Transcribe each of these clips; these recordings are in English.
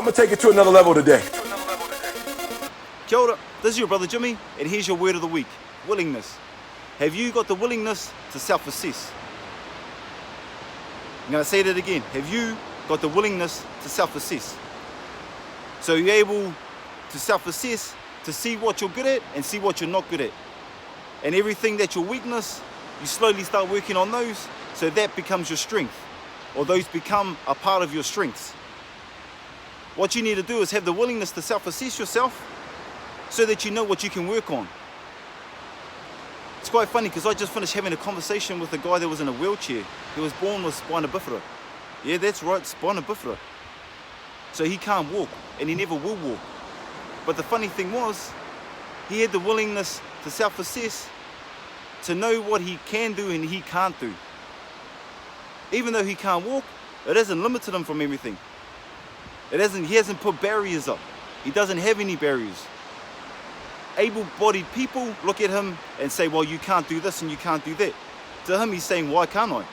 gonna take it to another level today. Kia ora, this is your brother Jimmy, and here's your word of the week, willingness. Have you got the willingness to self-assess? I'm going to say that again. Have you got the willingness to self-assess? So you're able to self-assess to see what you're good at and see what you're not good at. And everything that's your weakness, you slowly start working on those, so that becomes your strength, or those become a part of your strengths. What you need to do is have the willingness to self-assess yourself so that you know what you can work on. It's quite funny because I just finished having a conversation with a guy that was in a wheelchair. He was born with spina bifida. Yeah, that's right, spina bifida. So he can't walk, and he never will walk. But the funny thing was, he had the willingness to self-assess, to know what he can do and he can't do. Even though he can't walk, it hasn't limited him from everything. He hasn't put barriers up. He doesn't have any barriers. Able-bodied people look at him and say, well, you can't do this and you can't do that. To him, he's saying, why can't I?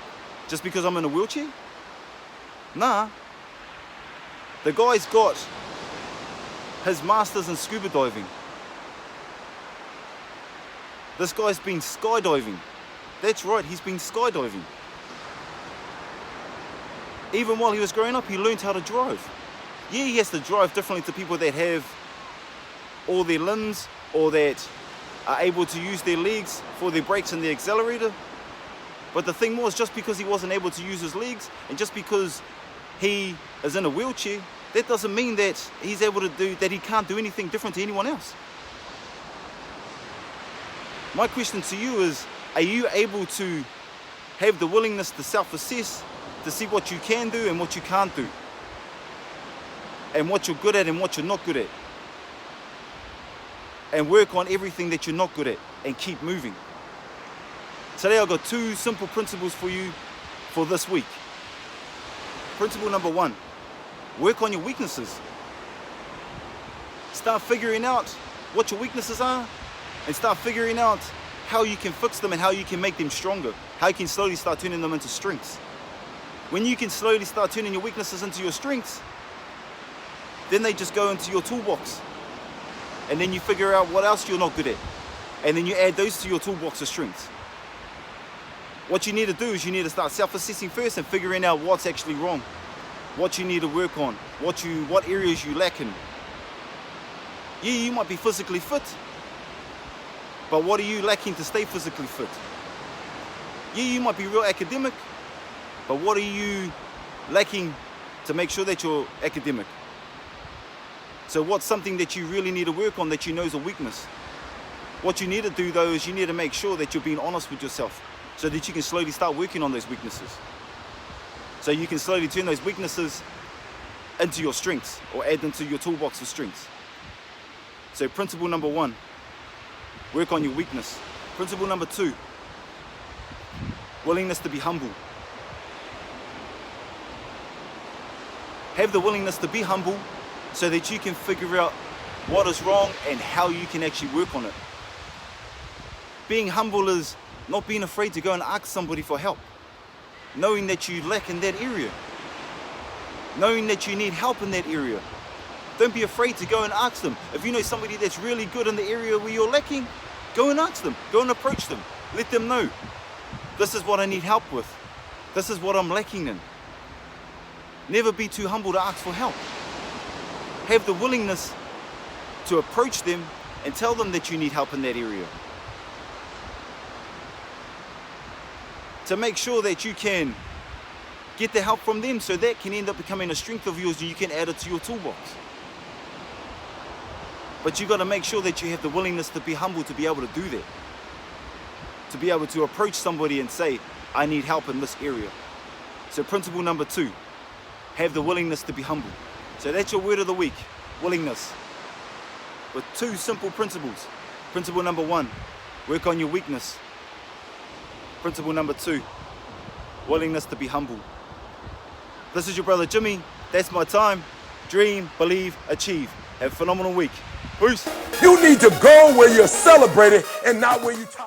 Just because I'm in a wheelchair? Nah. The guy's got his master's in scuba diving. This guy's been skydiving. That's right, he's been skydiving. Even while he was growing up, he learned how to drive. Yeah, he has to drive differently to people that have all their limbs or that are able to use their legs for their brakes and the accelerator. But the thing was, just because he wasn't able to use his legs and just because he is in a wheelchair, that doesn't mean that he's able to do, that he can't do anything different to anyone else. My question to you is, are you able to have the willingness to self-assess, to see what you can do and what you can't do? And what you're good at and what you're not good at? And work on everything that you're not good at and keep moving. Today I've got two simple principles for you for this week. Principle number one, work on your weaknesses. Start figuring out what your weaknesses are and start figuring out how you can fix them and how you can make them stronger. How you can slowly start turning them into strengths. When you can slowly start turning your weaknesses into your strengths, then they just go into your toolbox. And then you figure out what else you're not good at. And then you add those to your toolbox of strengths. What you need to do is you need to start self-assessing first and figuring out what's actually wrong. What you need to work on. What areas you lack in. Yeah, you might be physically fit. But what are you lacking to stay physically fit? Yeah, you might be real academic. But what are you lacking to make sure that you're academic? So what's something that you really need to work on that you know is a weakness? What you need to do though is you need to make sure that you're being honest with yourself so that you can slowly start working on those weaknesses. So you can slowly turn those weaknesses into your strengths or add them to your toolbox of strengths. So principle number one, work on your weakness. Principle number two, willingness to be humble. Have the willingness to be humble so that you can figure out what is wrong and how you can actually work on it. Being humble is not being afraid to go and ask somebody for help. Knowing that you lack in that area. Knowing that you need help in that area. Don't be afraid to go and ask them. If you know somebody that's really good in the area where you're lacking, go and ask them. Go and approach them. Let them know. This is what I need help with. This is what I'm lacking in. Never be too humble to ask for help. Have the willingness to approach them and tell them that you need help in that area. To make sure that you can get the help from them so that can end up becoming a strength of yours and you can add it to your toolbox. But you've got to make sure that you have the willingness to be humble to be able to do that. To be able to approach somebody and say, I need help in this area. So principle number two, have the willingness to be humble. So that's your word of the week, willingness. With two simple principles. Principle number one, work on your weakness. Principle number two, willingness to be humble. This is your brother Jimmy. That's my time. Dream, believe, achieve. Have a phenomenal week. Peace. You need to go where you're celebrated and not where you talk.